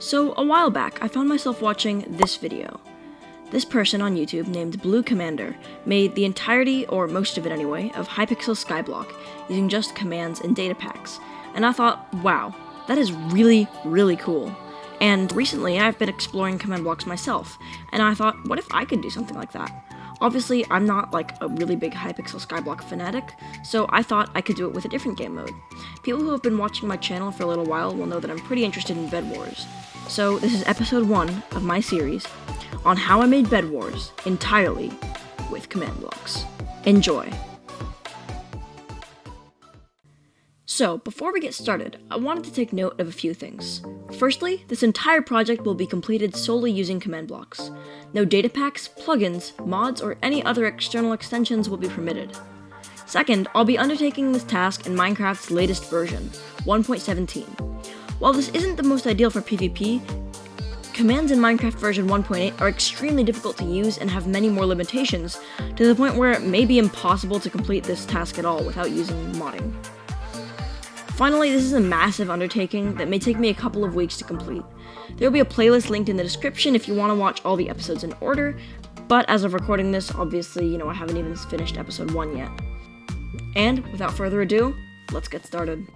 So a while back, I found myself watching this video. This person on YouTube named Blue Commander made the entirety, or most of it anyway, of Hypixel Skyblock using just commands and data packs, and I thought, wow, that is really, really cool. And recently I've been exploring command blocks myself, and I thought, what if I could do something like that? Obviously, I'm not like a really big Hypixel Skyblock fanatic, so I thought I could do it with a different game mode. People who have been watching my channel for a little while will know that I'm pretty interested in Bed Wars. So this is episode 1 of my series on how I made Bed Wars entirely with command blocks. Enjoy! So, before we get started, I wanted to take note of a few things. Firstly, this entire project will be completed solely using command blocks. No data packs, plugins, mods, or any other external extensions will be permitted. Second, I'll be undertaking this task in Minecraft's latest version, 1.17. While this isn't the most ideal for PvP, commands in Minecraft version 1.8 are extremely difficult to use and have many more limitations, to the point where it may be impossible to complete this task at all without using modding. Finally, this is a massive undertaking that may take me a couple of weeks to complete. There will be a playlist linked in the description if you want to watch all the episodes in order, but as of recording this, obviously, I haven't even finished episode 1 yet. And, without further ado, let's get started.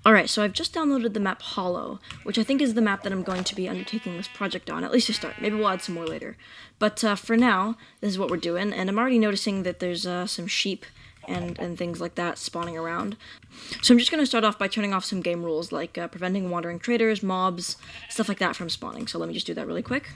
Alright, so I've just downloaded the map Hollow, which I think is the map that I'm going to be undertaking this project on, at least to start. Maybe we'll add some more later. But for now, this is what we're doing, and I'm already noticing that there's some sheep and things like that spawning around. So I'm just going to start off by turning off some game rules, like preventing wandering traders, mobs, stuff like that from spawning. So let me just do that really quick.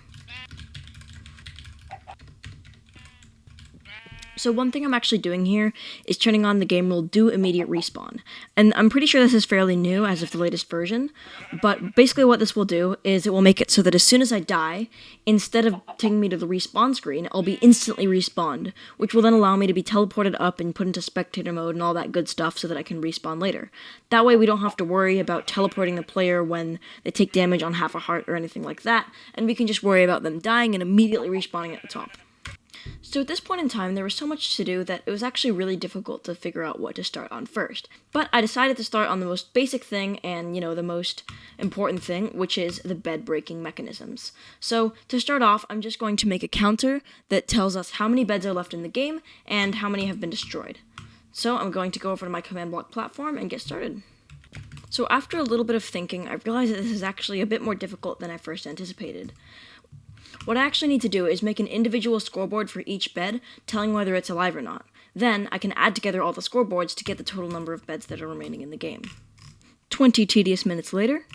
So one thing I'm actually doing here is turning on the game rule do immediate respawn. And I'm pretty sure this is fairly new as of the latest version, but basically what this will do is it will make it so that as soon as I die, instead of taking me to the respawn screen, I'll be instantly respawned, which will then allow me to be teleported up and put into spectator mode and all that good stuff so that I can respawn later. That way we don't have to worry about teleporting the player when they take damage on half a heart or anything like that, and we can just worry about them dying and immediately respawning at the top. So at this point in time, there was so much to do that it was actually really difficult to figure out what to start on first. But I decided to start on the most basic thing and, the most important thing, which is the bed breaking mechanisms. So to start off, I'm just going to make a counter that tells us how many beds are left in the game and how many have been destroyed. So I'm going to go over to my command block platform and get started. So after a little bit of thinking, I realized that this is actually a bit more difficult than I first anticipated. What I actually need to do is make an individual scoreboard for each bed, telling whether it's alive or not. Then, I can add together all the scoreboards to get the total number of beds that are remaining in the game. 20 tedious minutes later,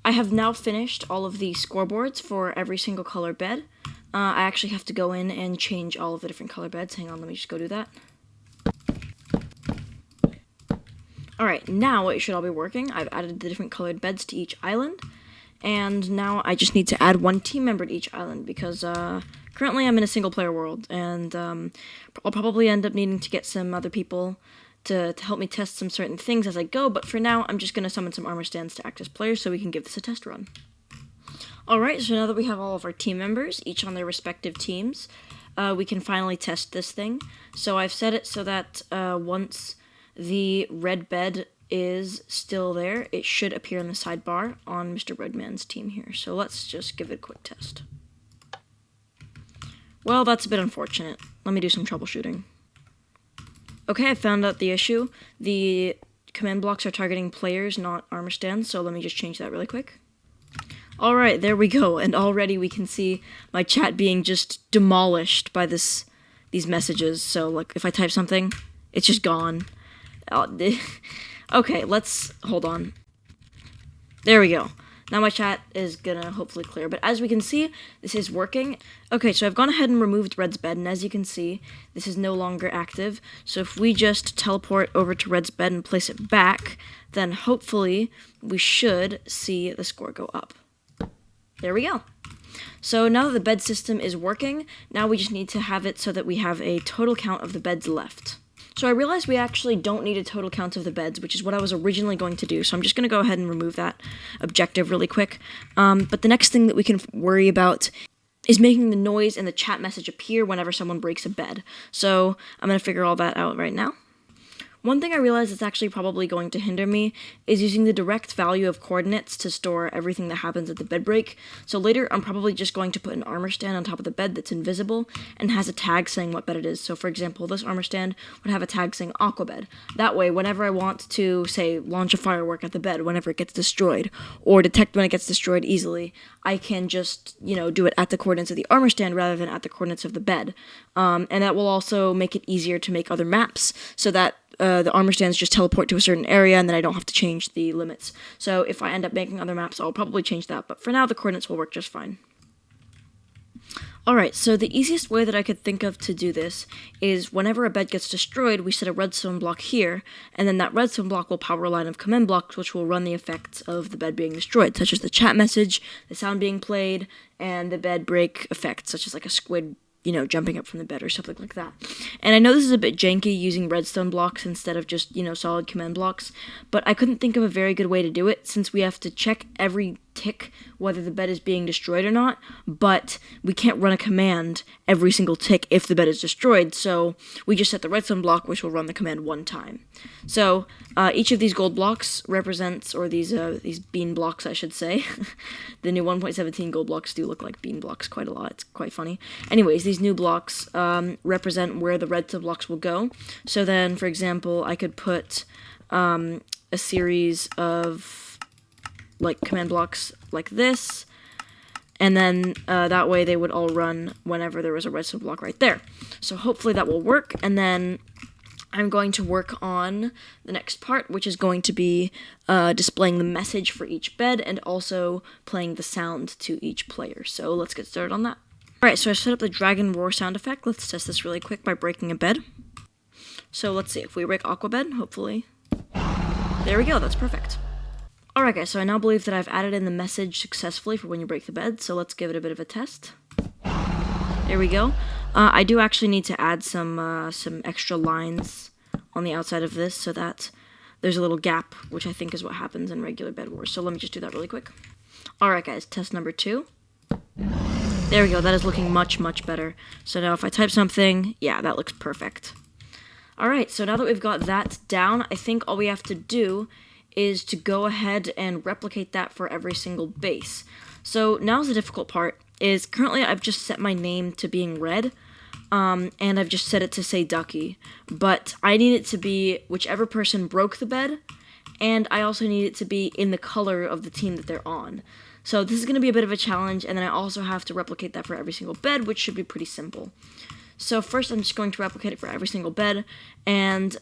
I have now finished all of the scoreboards for every single color bed. I actually have to go in and change all of the different color beds. Hang on, let me just go do that. Alright, now it should all be working. I've added the different colored beds to each island. And now I just need to add one team member to each island because currently I'm in a single-player world, and I'll probably end up needing to get some other people to help me test some certain things as I go, but for now I'm just going to summon some armor stands to act as players so we can give this a test run. Alright, so now that we have all of our team members, each on their respective teams, we can finally test this thing. So I've set it so that once the red bed is still there, it should appear in the sidebar on Mr. Redman's team here. So let's just give it a quick test. Well, that's a bit unfortunate. Let me do some troubleshooting. Okay, I found out the issue. The command blocks are targeting players, not armor stands, so let me just change that really quick. Alright, there we go, and already we can see my chat being just demolished by these messages. So, like, if I type something, it's just gone. Okay, let's hold on. There we go. Now my chat is gonna hopefully clear, but as we can see, this is working. Okay, so I've gone ahead and removed Red's bed, and as you can see, this is no longer active. So if we just teleport over to Red's bed and place it back, then hopefully we should see the score go up. There we go. So now that the bed system is working, now we just need to have it so that we have a total count of the beds left. So I realized we actually don't need a total count of the beds, which is what I was originally going to do. So I'm just going to go ahead and remove that objective really quick. But the next thing that we can worry about is making the noise in the chat message appear whenever someone breaks a bed. So I'm going to figure all that out right now. One thing I realized that's actually probably going to hinder me is using the direct value of coordinates to store everything that happens at the bed break. So later I'm probably just going to put an armor stand on top of the bed that's invisible and has a tag saying what bed it is. So for example, this armor stand would have a tag saying Aqua Bed. That way, whenever I want to, say, launch a firework at the bed whenever it gets destroyed, or detect when it gets destroyed easily, I can just, do it at the coordinates of the armor stand rather than at the coordinates of the bed. And that will also make it easier to make other maps so that the armor stands just teleport to a certain area and then I don't have to change the limits. So if I end up making other maps, I'll probably change that, but for now the coordinates will work just fine. Alright, so the easiest way that I could think of to do this is whenever a bed gets destroyed, we set a redstone block here, and then that redstone block will power a line of command blocks which will run the effects of the bed being destroyed, such as the chat message, the sound being played, and the bed break effects, such as like a squid jumping up from the bed or something like that. And I know this is a bit janky using redstone blocks instead of just, solid command blocks, but I couldn't think of a very good way to do it since we have to check every tick whether the bed is being destroyed or not, but we can't run a command every single tick if the bed is destroyed, so we just set the redstone block which will run the command one time. So each of these gold blocks represents, or these bean blocks I should say, the new 1.17 gold blocks do look like bean blocks quite a lot, it's quite funny. Anyways, these new blocks represent where the redstone blocks will go, so then for example I could put a series of command blocks like this, and then that way they would all run whenever there was a redstone block right there. So hopefully that will work, and then I'm going to work on the next part, which is going to be displaying the message for each bed and also playing the sound to each player. So let's get started on that. Alright, so I set up the dragon roar sound effect. Let's test this really quick by breaking a bed. So let's see, if we break Aqua Bed, hopefully. There we go, that's perfect. Alright guys, so I now believe that I've added in the message successfully for when you break the bed, so let's give it a bit of a test. There we go. I do actually need to add some extra lines on the outside of this so that there's a little gap, which I think is what happens in regular Bed Wars. So let me just do that really quick. Alright guys, test number 2. There we go, that is looking much, much better. So now if I type something, yeah, that looks perfect. Alright, so now that we've got that down, I think all we have to do is to go ahead and replicate that for every single base. So now's the difficult part, is currently I've just set my name to being red, and I've just set it to say Ducky, but I need it to be whichever person broke the bed, and I also need it to be in the color of the team that they're on. So this is going to be a bit of a challenge, and then I also have to replicate that for every single bed, which should be pretty simple. So first I'm just going to replicate it for every single bed, and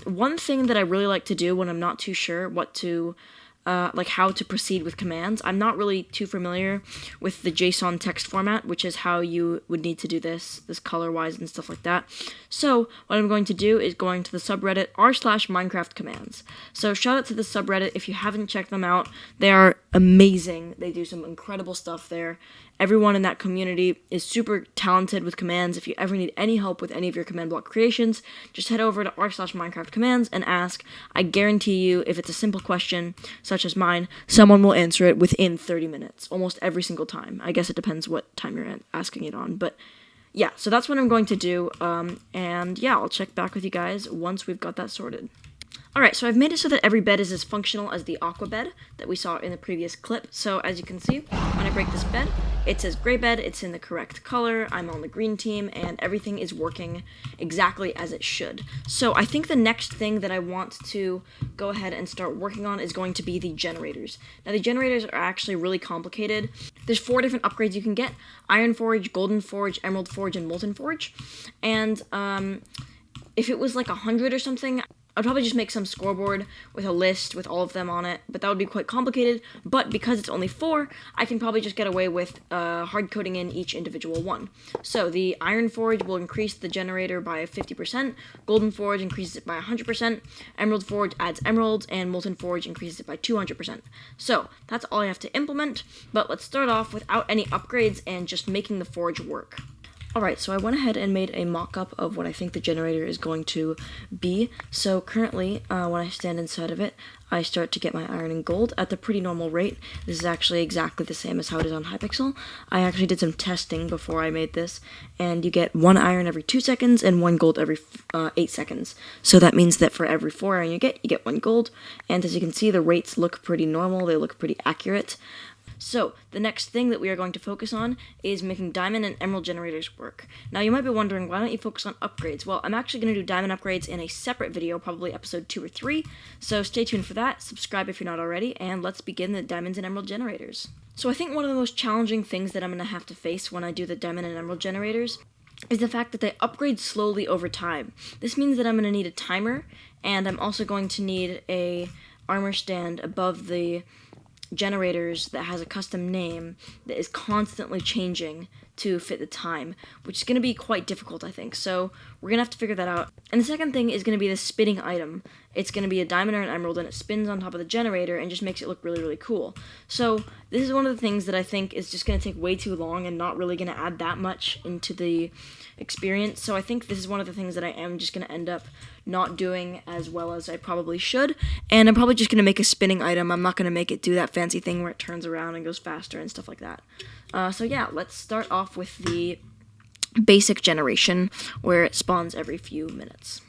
one thing that I really like to do when I'm not too sure what to, how to proceed with commands, I'm not really too familiar with the JSON text format, which is how you would need to do this color-wise and stuff like that. So what I'm going to do is going to the subreddit r/Minecraft commands. So shout out to the subreddit if you haven't checked them out. They are amazing. They do some incredible stuff there. Everyone in that community is super talented with commands. If you ever need any help with any of your command block creations, just head over to r/Minecraft commands and ask. I guarantee you, if it's a simple question, such as mine, someone will answer it within 30 minutes, almost every single time. I guess it depends what time you're asking it on, but yeah, so that's what I'm going to do, and yeah, I'll check back with you guys once we've got that sorted. Alright, so I've made it so that every bed is as functional as the Aqua Bed that we saw in the previous clip. So as you can see, when I break this bed, it says gray bed, it's in the correct color, I'm on the green team, and everything is working exactly as it should. So I think the next thing that I want to go ahead and start working on is going to be the generators. Now the generators are actually really complicated. There's 4 different upgrades you can get: Iron Forge, Golden Forge, Emerald Forge, and Molten Forge. And if it was like 100 or something, I'd probably just make some scoreboard with a list with all of them on it, but that would be quite complicated. But because it's only 4, I can probably just get away with hard coding in each individual one. So the Iron Forge will increase the generator by 50%, Golden Forge increases it by 100%, Emerald Forge adds emeralds, and Molten Forge increases it by 200%. So that's all I have to implement, but let's start off without any upgrades and just making the forge work. Alright, so I went ahead and made a mock-up of what I think the generator is going to be. So currently, when I stand inside of it, I start to get my iron and gold at the pretty normal rate. This is actually exactly the same as how it is on Hypixel. I actually did some testing before I made this, and you get 1 iron every 2 seconds and 1 gold every 8 seconds. So that means that for every 4 iron you get 1 gold, and as you can see, the rates look pretty normal, they look pretty accurate. So, the next thing that we are going to focus on is making diamond and emerald generators work. Now, you might be wondering, why don't you focus on upgrades? Well, I'm actually going to do diamond upgrades in a separate video, probably episode 2 or 3, so stay tuned for that, subscribe if you're not already, and let's begin the diamonds and emerald generators. So I think one of the most challenging things that I'm going to have to face when I do the diamond and emerald generators is the fact that they upgrade slowly over time. This means that I'm going to need a timer, and I'm also going to need a armor stand above the generators that has a custom name that is constantly changing to fit the time, which is going to be quite difficult, I think. So we're going to have to figure that out. And the second thing is going to be the spinning item. It's going to be a diamond or an emerald, and it spins on top of the generator and just makes it look really, really cool. So this is one of the things that I think is just going to take way too long and not really going to add that much into the experience. So I think this is one of the things that I am just going to end up not doing as well as I probably should, and I'm probably just going to make a spinning item. I'm not going to make it do that fancy thing where it turns around and goes faster and stuff like that. So yeah, let's start off with the basic generation where it spawns every few minutes.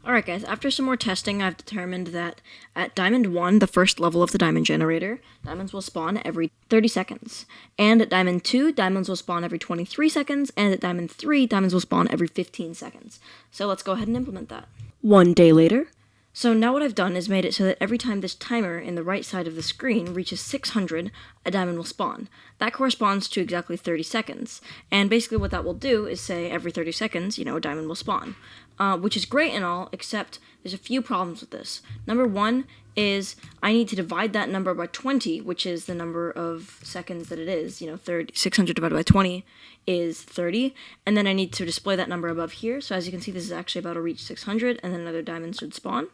Alright guys, after some more testing, I've determined that at Diamond 1, the first level of the diamond generator, diamonds will spawn every 30 seconds. And at Diamond 2, diamonds will spawn every 23 seconds, and at Diamond 3, diamonds will spawn every 15 seconds. So let's go ahead and implement that. 1 day later. So now what I've done is made it so that every time this timer in the right side of the screen reaches 600, a diamond will spawn. That corresponds to exactly 30 seconds. And basically what that will do is say every 30 seconds, a diamond will spawn. Which is great and all, except there's a few problems with this. Number one is I need to divide that number by 20, which is the number of seconds that it is. 600 divided by 20 is 30. And then I need to display that number above here. So as you can see, this is actually about to reach 600, and then another diamond should spawn.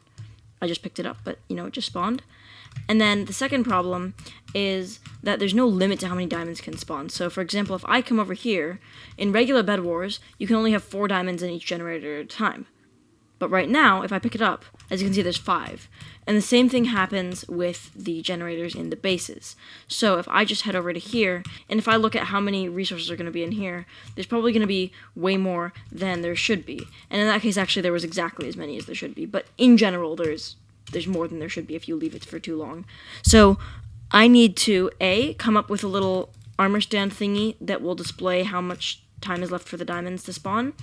I just picked it up, but it just spawned. And then the second problem is that there's no limit to how many diamonds can spawn. So for example, if I come over here, in regular Bed Wars, you can only have 4 diamonds in each generator at a time. But right now, if I pick it up, as you can see, there's 5. And the same thing happens with the generators in the bases. So if I just head over to here, and if I look at how many resources are going to be in here, there's probably going to be way more than there should be. And in that case, actually, there was exactly as many as there should be. But in general, there's more than there should be if you leave it for too long. So I need to, A, come up with a little armor stand thingy that will display how much time is left for the diamonds to spawn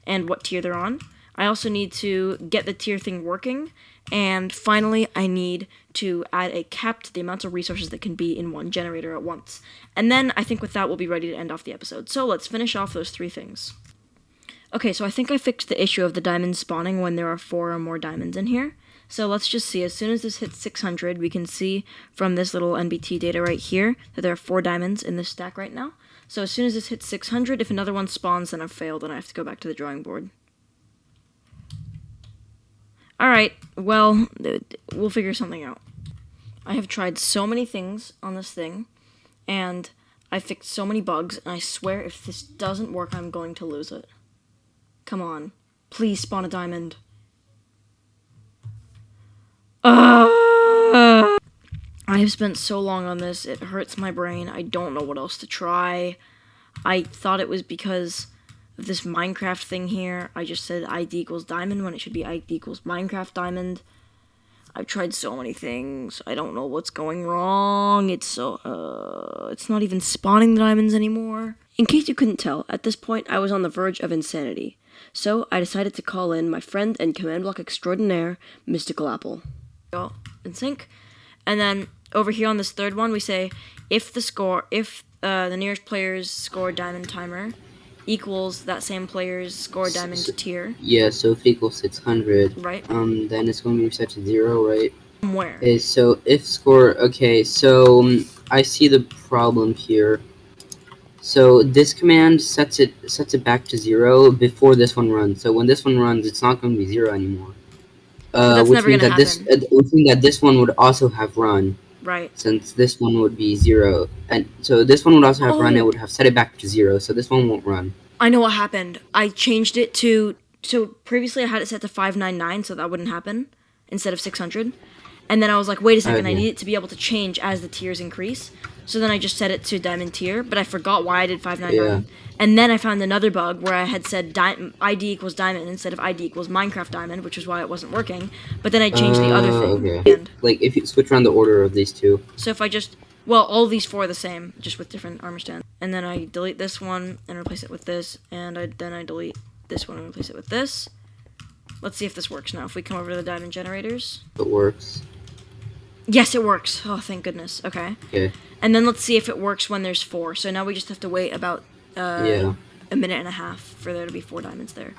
and what tier they're on. I also need to get the tier thing working, and finally I need to add a cap to the amount of resources that can be in one generator at once. And then I think with that we'll be ready to end off the episode. So let's finish off those 3 things. Okay, so I think I fixed the issue of the diamonds spawning when there are 4 or more diamonds in here. So let's just see, as soon as this hits 600, we can see from this little NBT data right here that there are 4 diamonds in this stack right now. So as soon as this hits 600, if another one spawns, then I've failed and I have to go back to the drawing board. Alright, well, we'll figure something out. I have tried so many things on this thing, and I fixed so many bugs, and I swear if this doesn't work, I'm going to lose it. Come on. Please spawn a diamond. I have spent so long on this, it hurts my brain. I don't know what else to try. I thought it was because of this Minecraft thing here. I just said ID equals diamond when it should be ID equals Minecraft diamond. I've tried so many things. I don't know what's going wrong. It's not even spawning the diamonds anymore. In case you couldn't tell, at this point I was on the verge of insanity. So I decided to call in my friend and command block extraordinaire, Mystical Apple. Go in sync. And then over here on this third one we say if the nearest player's score diamond timer equals that same player's score diamond tier. Yeah, so if it equals 600, right? Then it's going to be reset to 0, right? Where? Okay, so if score, okay, so I see the problem here. So this command sets it back to 0 before this one runs. So when this one runs, it's not going to be 0 anymore. Which means that this one would also have run. Right. Since this one would be 0, and so this one would also have run, it would have set it back to 0, so this one won't run. I know what happened. I changed it to, so previously I had it set to 599, so that wouldn't happen, instead of 600. And then I was like, wait a second, I Okay. need it to be able to change as the tiers increase. So then I just set it to diamond tier, but I forgot why I did 599. Yeah. And then I found another bug where I had said ID equals diamond instead of ID equals Minecraft diamond, which is why it wasn't working. But then I changed the other thing. Okay. And Like, if you switch around the order of these two. so if I just, well, all these four are the same, just with different armor stands. And then I delete this one and replace it with this, and then I delete this one and replace it with this. Let's see if this works now. If we come over to the diamond generators. It works. Yes, it works. Oh, thank goodness. Okay. Okay. And then let's see if it works when there's 4. So now we just have to wait about Yeah. a minute and a half for there to be 4 diamonds there.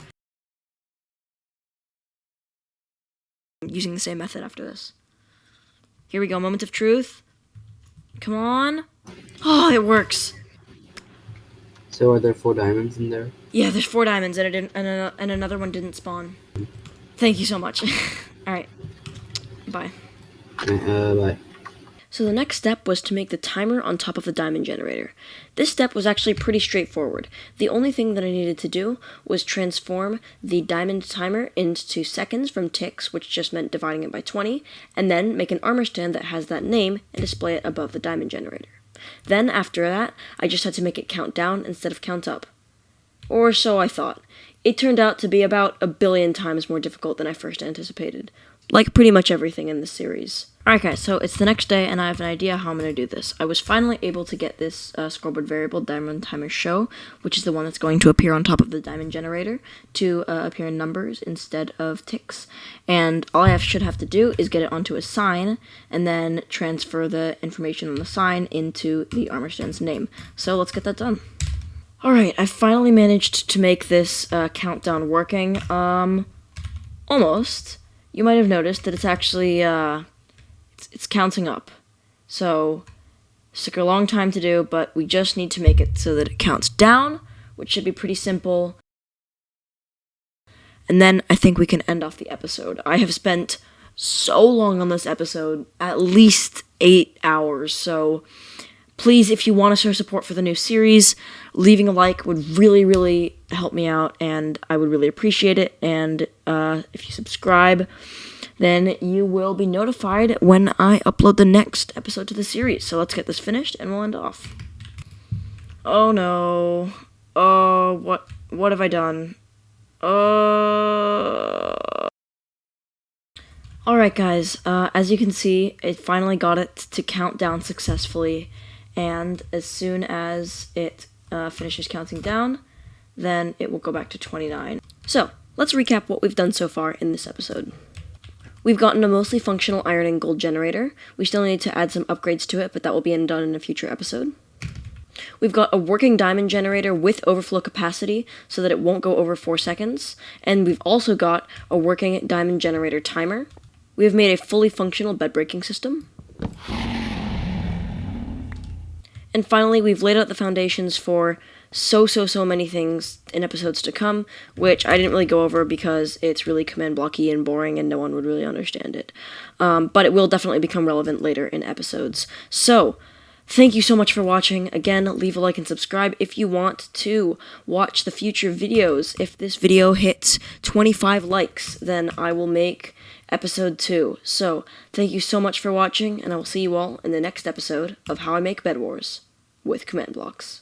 Using the same method after this. Here we go, moment of truth. Come on. Oh, it works. So are there 4 diamonds in there? Yeah, there's 4 diamonds and it didn't, and another one didn't spawn. Thank you so much. All right. Bye. Bye. So the next step was to make the timer on top of the diamond generator. This step was actually pretty straightforward. The only thing that I needed to do was transform the diamond timer into seconds from ticks, which just meant dividing it by 20, and then make an armor stand that has that name and display it above the diamond generator. Then, after that, I just had to make it count down instead of count up. Or so I thought. It turned out to be about 1 billion times more difficult than I first anticipated. Like pretty much everything in this series. Alright guys, so it's the next day and I have an idea how I'm going to do this. I was finally able to get this scoreboard variable diamond timer show, which is the one that's going to appear on top of the diamond generator, to appear in numbers instead of ticks. And all I should have to do is get it onto a sign and then transfer the information on the sign into the armor stand's name. So let's get that done. Alright, I finally managed to make this countdown working. Almost. You might have noticed that it's actually, it's counting up. So, it took a long time to do, but we just need to make it so that it counts down, which should be pretty simple. And then I think we can end off the episode. I have spent so long on this episode, at least 8 hours, so please, if you want to show support for the new series, leaving a like would really, really help me out, and I would really appreciate it. And if you subscribe, then you will be notified when I upload the next episode to the series. So let's get this finished, and we'll end off. Oh no. Oh, what have I done? Alright guys, as you can see, it finally got it to count down successfully. And as soon as it finishes counting down, then it will go back to 29. So, let's recap what we've done so far in this episode. We've gotten a mostly functional iron and gold generator. We still need to add some upgrades to it, but that will be done in a future episode. We've got a working diamond generator with overflow capacity so that it won't go over 4 seconds. And we've also got a working diamond generator timer. We have made a fully functional bed breaking system. And finally, we've laid out the foundations for so many things in episodes to come, which I didn't really go over because it's really command blocky and boring and no one would really understand it. But it will definitely become relevant later in episodes. So, thank you so much for watching. Again, leave a like and subscribe if you want to watch the future videos. If this video hits 25 likes, then I will make episode 2. So, thank you so much for watching, and I will see you all in the next episode of How I Make Bed Wars with Command Blocks.